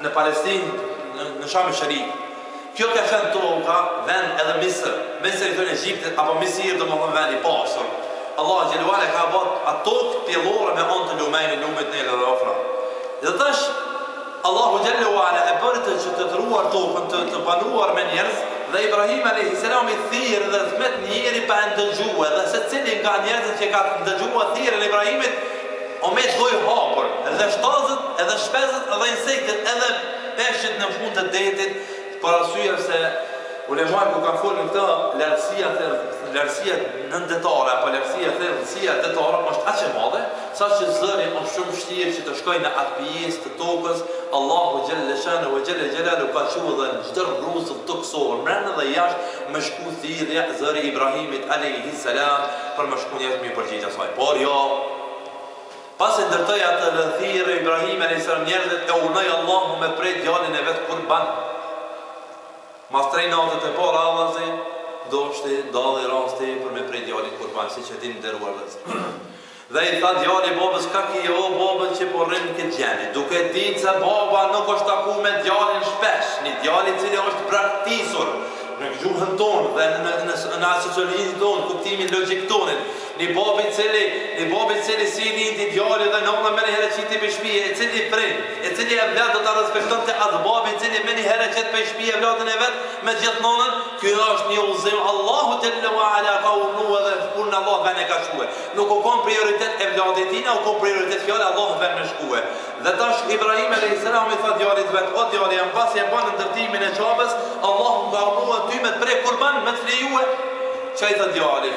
në Palestinë, në Sham e Sharif. Kjo ka qenë toka, vend edhe Misër. Misër i thonë Egjiptit, apo Misir do më thonë vend i pasur. Allah Gjelluale ka bot atë tokë pjellore me onë të lumejnë, lumit në dhe ofra. Dhe tash, Allahu Gjelluale e bëri të qytetëruar tokën, të banuar me njerëz, dhe Ibrahim a.s. i thirë dhe thmet njeri pa ndëgjue, dhe se cili nga njerëzit që ka ndëgjua thirën e Ibrahimit, o me të dojë hapër, edhe shtazët, edhe shpezët, edhe insektet, edhe peshqit në fund të detit, për arsye se ulemaj ku kanë folë në këta lartësia nëndetare, apo lartësia detare, është aq e madhe, sa që zëri është shumë vështirë që të shkoj në atë pjesë të tokës, Allahu Gjelle Shanu e Gjelle Gjelalu ka quë dhe në çdo rrugë tokësore, mbrenda dhe jashtë, me shku thirrja zëri Ibrahimit a.s. për me shku njerëz me përgjigje asaj. Por jo, pas e ndërtoj atë thirrje Ibrahim a.s. njerëzit e urnoi Allahu me prej djalin e vet Kurban. Mas 3 natët e parë avazi, doshti, dalli rasti për me prej djalit Kurban, si që din nderuar vëllezër. Dhe i tha djali babës, ka ki jo babën që po rrinë këtë gjeni, duke dinë se baba nuk është taku me djalin shpesh, një djali cili është braktisur në gjuhën tonë dhe në asocialinë tonë, kuptimin logjik tonin, një babi cili si lindi djali dhe nëllë me një herë qiti për shpije, e cili prind, e cili e vlet do të respekton të atë babi cili me një herë qëtë për shpije vlatën e vetë me gjithë nonën, kjo është një uzim, Allahu Jalla wa Ala ka urnua dhe kur në Allah vene ka shkue. Nuk u kon prioritet e vlatit tina, u kon prioritet fjallë Allah vene me shkue. Dhe tash Ibrahim a.s. i tha djalit vetë, o djali, jam pas e banë ndërtimin e qabës, Allah nga urnua ty me të prej Kurban, me të flejue. Qa i tha djali?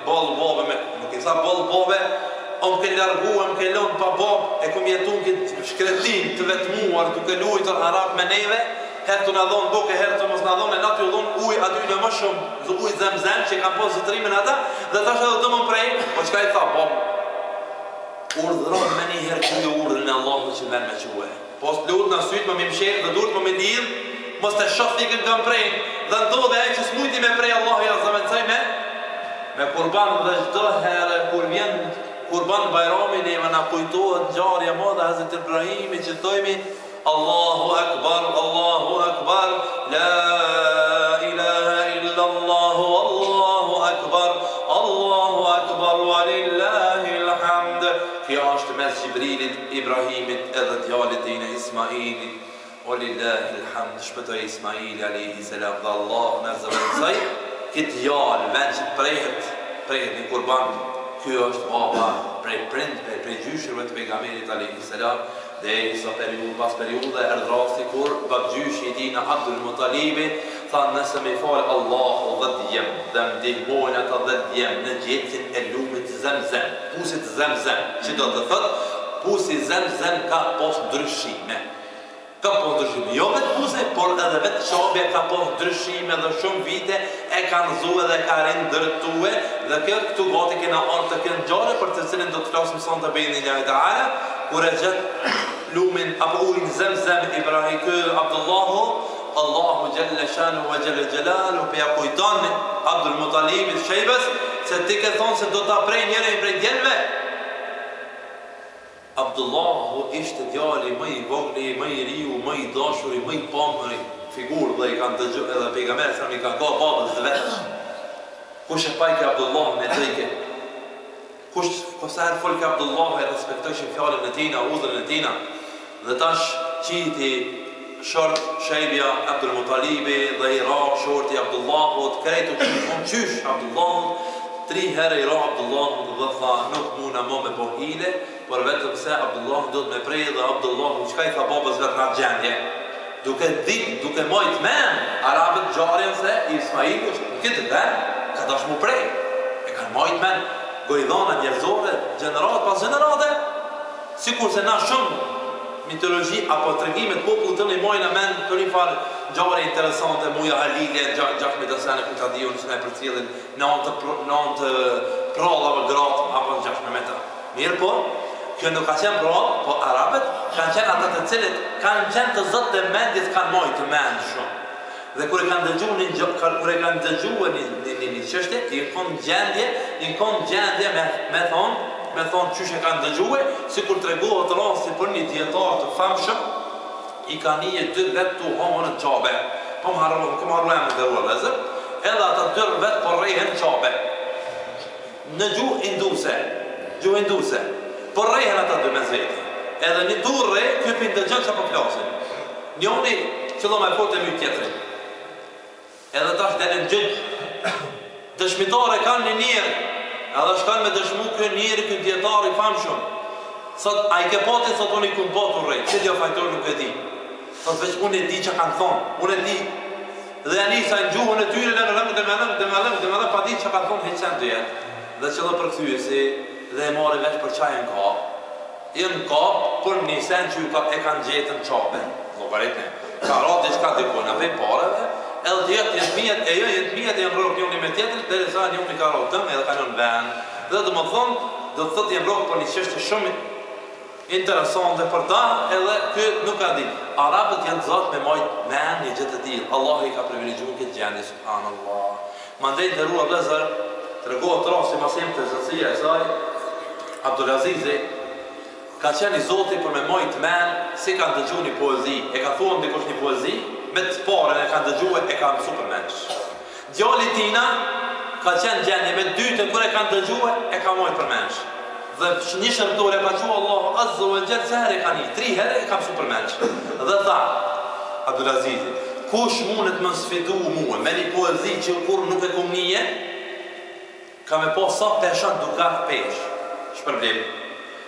Bol bobe me, nuk i tha bol bobe, om ke largu, om ke lonë pa bob, e kom jetun këtë shkretin të vetmuar, duke lujtër harap me neve, herë të në dhonë buke, herë të mos në dhonë, e natë ju dhonë uj aty në më shumë, uj zemzem që kam posë zëtrimin ata, dhe tash edhe të më prej, po qka i tha, bob, urdhëron me një herë që urdhën e Allahu që ven me quhe. Pos të lutë në sytë, më mi msherë dhe durët më mi lidhë, mos të shof fikën kam prej, dhe ndodhe e që s'mujti me prej Allahu i azamencaj me Kurban dhe çdo herë kur vjen Kurban Bajrami neve na kujtohet ngjarja e madhe e Hazrat Ibrahimit që thojmë Allahu Akbar, la ilaha illa Allah, Allahu Akbar, walillahil hamd. Kjo është mes Gjibrilit, Ibrahimit edhe djalit e në Ismailit, walillahil hamd. Shpëtoj Ismaili a.s. dhe Allah në zëvënësaj, këtë djallë vend që prehet një Kurban, kjo është baba prej prind, prej gjyshërve të pejgamberit a.s. Dhe isa pas periude erdrasti kur babgjyshi i tina Abdul Mutalibi tha nëse me falë Allahu 10 djem dhe më dihmojnë ata 10 djem në gjetjen e lumit Zemzem, pusit Zemzem, që do të thët pusi Zemzem ka pos ndryshime. Ka pos ndryshime, jo vetë puse, por edhe vetë qabje ka pos ndryshime dhe shumë vite e kanë zue dhe ka rindërtue dhe këtu gati kena orë të kënë gjare për të cilin do të flasëm son të bejnë një ta'ala kur e gjët lumin apo ujnë Zemzem Ibrahim kë Abdullahu Allahu Gjelle Shanu wa Gjelle Gjelalu pe ja kujton Abdul Mutalimit Shejbes se ti ke thonë se do të prej njëre i prej djelve. Abdullahu ishte djali më i vogli, më i riu, më i dashuri, më i pamëri figur dhe i kanë dëgjë edhe pejgamberët i kanë ka babës dhe vetë. Kush e pajke Abdullahu me drejke? Kush herë folke Abdullahu e respektojshin fjallën e tina, udhërën e tina. Dhe tash qiti short Shejbja Abdul Mutalibi dhe i ra shorti Abdullahu të krejtu qysh Abdullahu 3 herë i ra Abdullahu dhe tha nuk muna mo me po hile por vetëm se Abdullahu do të me prej dhe Abdullahu qka i tha babës vetë nga gjendje duke mojt men Arabët gjarën se Ismail është në këtë vend ka dash mu prej e kanë mojt men gojdhana njerëzore gjenerat pas gjenerate sikur se na shumë mitologi apo tregimet popullit të një mojnë men për një farë gjare interesante muja Halilje, Gjakmi Dësene, ku ta dion që ne për cilin në antë prallave gratë apo në Gjakmi Meta. Mirë po, kjo nuk ka qenë prallë, po Arabët kanë qenë ata të cilit kanë qenë të zotë të mendjes kanë mojtë të mendë shumë. Dhe kër e kanë dëgju një qështje, i konë gjendje me thonë qysh e kanë dëgjue, si kur të regohet rasti për një djetar të famshëm, i ka nije 2 vetë të honë në qabe. Po më harru e më dërua lezër, edhe ata 2 vetë po rejhen në qabe. Në gjuhë induse, po rejhen ata 2 me zveti. Edhe një dur rej, këpin të gjënë që po klasin. Njoni qëllo me fort e mjë tjetërin. Edhe tash delin gjytë. Dëshmitare kanë një njerë, edhe shkanë me dëshmu kë njeri, kë djetar i famë shumë. Sot, a i ke pati, sot unë i këmë patur rej, që dio fajtor nuk e di. Sot veç unë e di që kanë thonë, unë e di. Dhe janë isa në gjuhën e tyre, dhe me lëmë, pa di që kanë thonë heqen të jetë. Dhe që dhe përkthyesi, dhe e mori veç për qaj në kapë. I në kapë, për një sen që e kanë gjetë në qabe. Logaritne, ka ratë diçka dikojnë, a fej pareve, edhe të jetë mijet, e jenë rrok njëni me tjetër, dhe dhe sa njëni ka ratë tëmë, edhe ka njën vend. Dhe dhe më thonë, dhe të thët jenë rrok për një qështë shumë interesante për ta, edhe këtë nuk ka di. Arabët janë zatë me majtë men një gjithë të dilë. Allah i ka privilegju në këtë gjendje, subhanallah. Ma ndejnë të rrua vëzër, të regohet rasti masim të zëtësia e saj, Abdulazizi, ka qenë i zoti për me majtë men, si ka dëgju një poezi. E ka thonë dikush një poezi, me të parën e ka dëgju e ka mësu për mensh. Djalli tina, ka qenë gjendje me dytën, kër e ka dëgju e ka majtë për mensh. Dhe një shërtore ka që Allahu Azza wa Jalla se herë e ka një, 3 herë e ka mësu për mensh. Dhe tha, Abdulazizi, kush mundet më sfidu muë, me një poezi që kur nuk e kum nije, ka me po sa peshan dukat pesh. Shpërblim.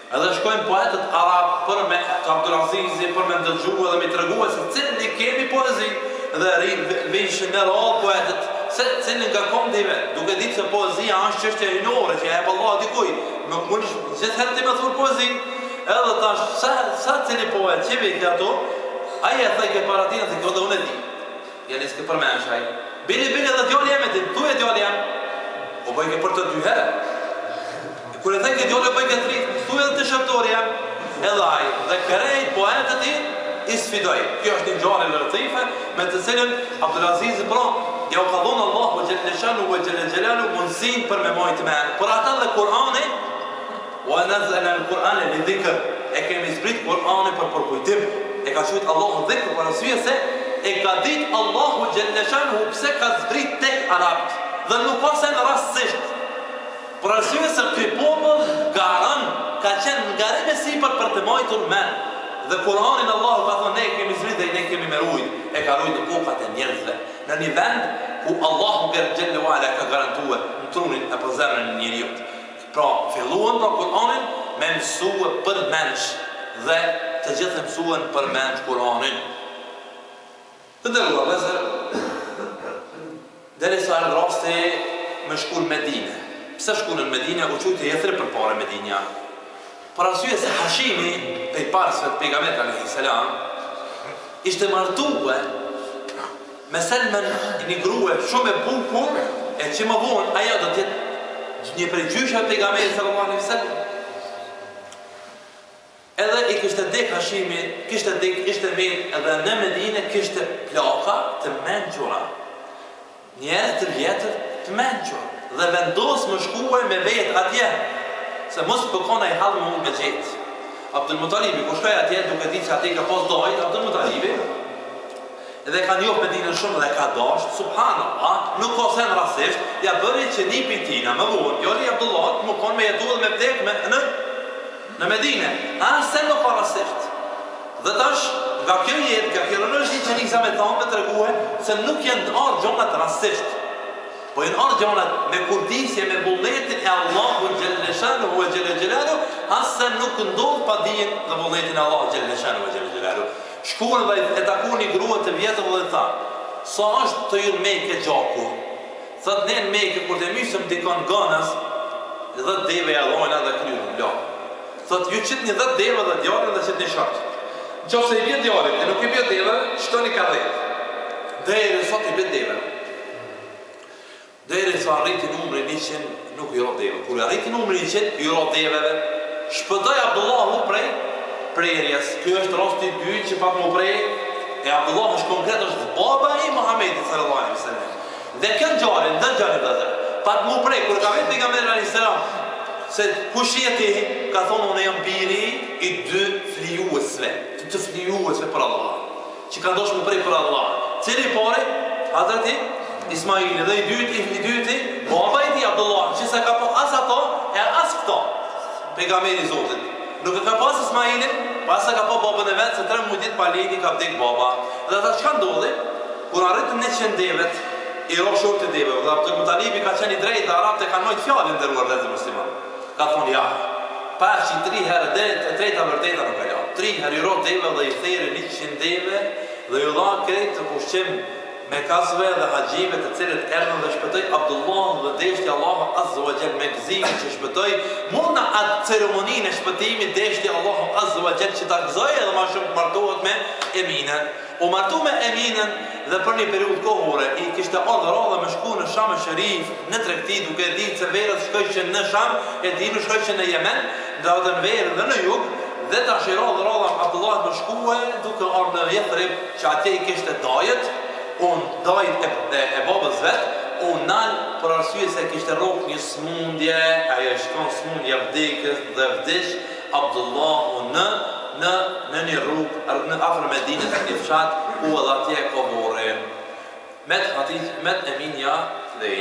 Edhe shkojnë poetët arab për me Abdulazizi, për me ndëgju edhe me të regu se cilën i kemi poezi. Dhe vishë në rallë poetët, se cilën nga komdive, duke ditë se poezia është qështja hinore, që e për Allah dikuj, nuk mund gjithë herë ti me thurë poezi, edhe tash, sa cili poet, që vi këto, aje e thaj ke paratinë, se kjo dhe unë e di, janë iske për menshaj, bini edhe djoli jam e ti, tu e djoli jam, o bëjke për të 2 herë, kër e thaj ke djoli, o bëjke 3, tu edhe të shërtori jam, edhe aj, dhe kërejt poetët i sfidoj. Kjo është një gjare lërëtife, me të cilën Abdulaziz ja u ka dhonë Allahu Gjellëshanu vë Gjellëgjelalu mundësin për me majtë men. Për ata dhe Kur'ani, u e nëzële në Kur'ani në dhikër, e kemi zbrit Kur'ani për përkujtim. E ka qëjtë Allahu dhikër për nësvije se e ka ditë Allahu Gjellëshanu pëse ka zbrit tek Arabt. Dhe nuk pasen rastësisht. Për nësvije se këj popull garan ka qenë nga si për të majtur men. Dhe Kur'anin Allahu ka thonë, ne kemi zbrit dhe ne kemi merujt, e ka rujt në kokat e njerëzve. Në një vend ku Allahu Gjellë Wa'ala ka garantue në trunin e për zemrën në njeriut. Pra, filluan pra Kur'anin me mësue për mensh dhe të gjithë mësuen për mensh Kur'anin. Të ndërruar, vëzër, deri sa në rasti me shku në Medine. Pse shku në Medine, u qujtë e jethre për pare Medinja. Për arsye se Hashimi, pe i parsve të pejgamberit alayhi salam, ishte martue me Selmen një grue shumë e bukur, e që më vonë aja do tjetë një prej gjyshe të pejgamberit sallallahu alaihi wasallam. Edhe i kishte dek Hashimi, ishte mirë edhe në Medine kishte plaka të mençura. Njerëz të vjetër të mençur dhe vendos më shkuaj me vetë atje. Se mos përkona i halë më me gjetë. Abdul Mutalibi, ku shkaj atje duke ditë që atje ka pas dojt, Abdul Mutalibi, edhe ka njohë Medinën shumë dhe ka dasht, subhanallah, nuk ka sen rasisht, ja bëri që një pitina, më vonë, joli Abdullah, më konë me jetu dhe me vdek në Medine. Asë sen nuk ka rasisht. Dhe tash, nga kjo jetë, nga kjo rënështi që njësa me thamë me të reguhe, se nuk jenë arë gjonat rasisht. Po jenë arë gjonat me kurdisje, me vullnetin e Allahu Gjellëshanu vë Gjellëgjelalu, asë nuk ndodh pa dijen dhe vullnetin e Allahu Gjellëshanu vë Gjellëgjelalu. Shkuën dhe e taku një grua të vjetër dhe tha, sa është të ju në mejke gjaku? Thët ne në mejke, kur të mysëm dikon gënës, 10 deve e allojna dhe kryrën, lo. Thët ju qitë një 10 deve dhe djarën dhe qitë një shakë. Qo se i bjet djarën, e nuk i bjet deve, shtoni ka dhe. Dhe e sot i bjet deve. Deri sa arriti numri 100, nuk i ro deve. Kur arriti numri 100, i ro deveve. Shpëtoj Abdullahu prej prerjes. Kjo është rasti 2 që pat më prej. E Abdullahu është konkret, është baba i Muhamedit sallallahu alaihi wasallam. Dhe kënë gjarin, dhe gjarin dhe dhe. Pat më prej, kur ka vetë pejgamberi alayhi salam, se kush je ti, ka thonë unë jam biri i 2 flijuesve. Të flijuesve për Allah. që ka ndosh më prej për Allah. Cili I pari? Hazreti Ismaili. Dhe I dyti, baba I tij Abdullah, që se ka pas as ato, as këto. Pejgamberi I Zotit. Nuk e ka pas Ismailin, pas se ka pas babën e vet, se 3 muaj ditë pa lejni ka vdek baba. Dhe ata çka ndodhi? Kur arritën 100 devet, I rosh short të deveve. Dhe Abdul Mutalibi ka qenë I drejtë dhe arabët e kanë marrë fjalën e nderuar vëllezër musliman. Ka thonë ja. Pashi 3 herë det, e treta vërteta nuk ka ja. 3 herë I ro deve dhe I therë 100 deve dhe I dha krejt të pushim me kasve dhe haxhive të cilët erdhën dhe shpëtoi Abdullah dhe deshti Allahu Azza wa Jall me gëzimin që shpëtoi. Mund në atë ceremoninë e shpëtimit deshti Allahu Azza wa Jall që ta gëzojë edhe më shumë martohet me Eminën. U martu me Eminën dhe për një periudhë kohore I kishte ardhur me shku në Sham Sharif në tregti duke ditë se verët shkojshin në Sham e dinu shkojshin në Yemen, ndodhen verë dhe në jug dhe tash I radha Abdullah më shkue duke ardhur në Yathrib që atje I kishte dajet, dajet e babës vet, nal për arsye se kishte rrok një smundje, ajo shkon smundje vdekës dhe vdiq Abdullah në një rrugë në afër Medinës në një fshat u edhe atje kohore. Met Eminja dhe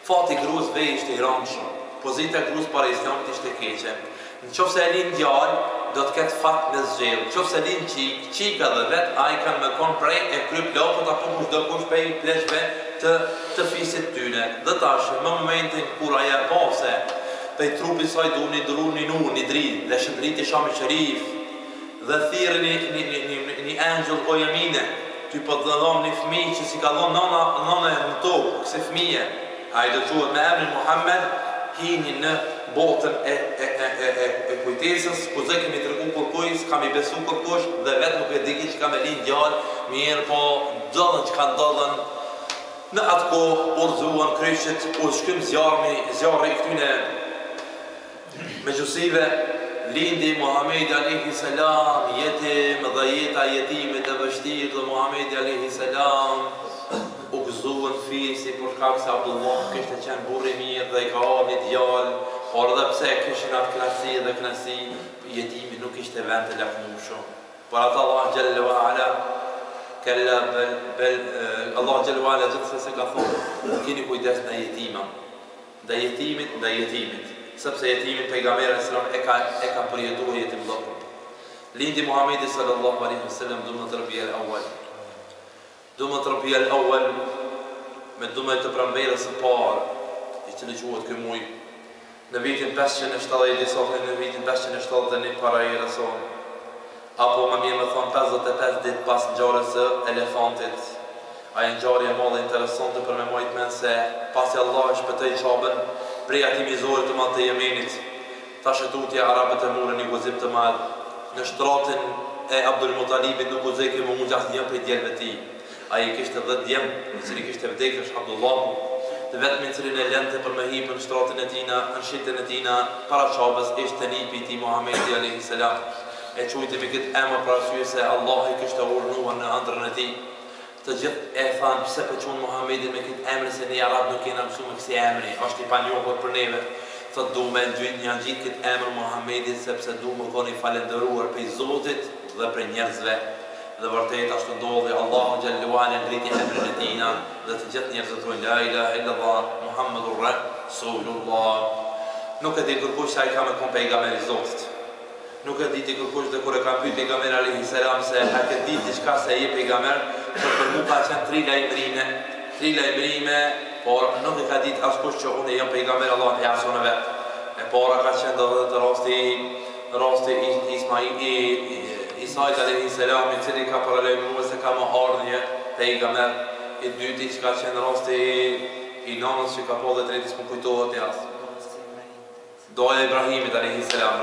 fati gruas vej ishte I rëndshëm. Pozita gruas para Islamit ishte keqe. Nëse e lin djalë, do të ketë fat me zgjedhje. Nëse lin çika dhe vet ai kanë me kon prej e kryp lopët apo kushdo kush prej pleshve të fisit tyne. Dhe tash në momentin kur ajo pose prej trupit saj duhet një drit dhe shëndriti Sham Sharif dhe thirrën një angjëll o Yamine ty po të dhom një fëmijë që si ka dhon nana në tokë kësaj fëmije ai do të thuhet me emrin Muhammed hini në botën e kujtesës ku zë kemi tregu kërkuj s'kam I besu kërkush dhe vetë nuk e di që ka me lind djalë mirë po dallën që ka ndodhen në atë kohë urzuan kryqet u shkym zjarri këtyne me gjusive lindi Muhamedi alayhi salam jetim dhe jeta jetimit e vështirë dhe Muhamedi alayhi salam u gëzuan fisi për shkak se Abdullah kishte qenë burr I mirë dhe I ka ardhi djalë, por edhe pse kishin atë knasi jetimi nuk ishte vend të lakmueshëm. Por ata Allah xhalla wa ala kalla bel Allah xhalla wa ala gjithsesi ka thonë keni kujdes ndaj jetimit. Sepse jetimin pejgamberi sallallahu alaihi wasallam e ka përjetuar jetim lloj. Lindi Muhamedi sallallahu alaihi wasallam dume tarbia al-awwal me dume të pranverës së parë I cili quhet ky muaj në vitin 570 disa në vitin 571 para erës apo më mirë më thon 55 ditë pas ngjarjes së elefantit. Ajo ngjarje e madhe interesante për me mojt men se pasi Allah e shpëtoi Qabën prej atij mizorit të madh të Yemenit. Tash tutje arabët e morën një guzim të madh. Në shtratin e Abdul Mutalibit nuk u zeki më mund asnjë prej djelëve të tij. Ai kishte 10 djem, I cili kishte vdekur Abdullah, të vetmi I cili e lente për me hipën në shtratin e tina, në shitën e tina para Qabës ishte nipi I tij Muhamedi alayhi salam. E quajti me këtë emër për arsye se Allah I kishte urdhëruar në ëndrrën e tij. Të gjithë e thanë pse po quajnë Muhamedit me këtë emër se ne arab nuk kena mësuar me këtë emër, është I panjohur për neve. Thotë du me ngjit këtë emër Muhamedit sepse du më koni falendëruar për Zotit dhe për njerëzve. Dhe vërtet ashtu ndodhi Allahu xhallahu ala ngriti emrin e tij dhe të gjithë njerëzit thonë la ilaha illallah Muhammedur Rasulullah. Nuk e di kërkush se ai ka me kon pejgamberi I Zotit. Nuk e di ti kërkush dhe kur e ka pyet pejgamberi alayhi salam se a ke ditë diçka se ai pejgamber, për mua ka qenë 3 lajmërime, por nuk e ka ditë askush që unë jam pejgamber Allah e asun e vet. E para ka qenë dhe rasti Isait alayhi salam I cili ka paralajmëruar se ka më ardhur një pejgamber. I dyti që ka qenë rasti I nanës që ka po dhe treti s'më kujtohet jasë. Doja Ibrahimit alayhi salam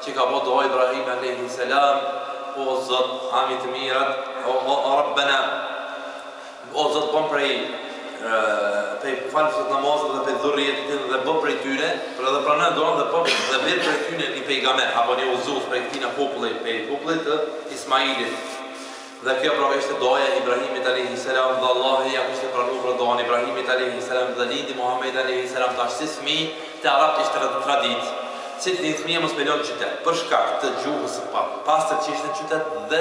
që ka po doja Ibrahim alayhi salam o Zot amit të mirat o Rabbena o Zot bëm prej falësit namazët dhe për dhurrijet dhe bëm prej tyre për edhe pranë doan dhe bëm dhe bërë prej tyre një pejgamber apo një uzus prej këtina popullit të Ismailit. Dhe kjo pra ishte doja Ibrahimit alayhi salam dhe Allah ja kishte pranuar doan Ibrahimit alayhi salam dhe lindi Muhamedi alayhi salam tash si fëmijë të arabët ishte tradit. Si të një fëmijë mos me lënë qytet për shkak të gjuhës së pastër që ishte në qytet dhe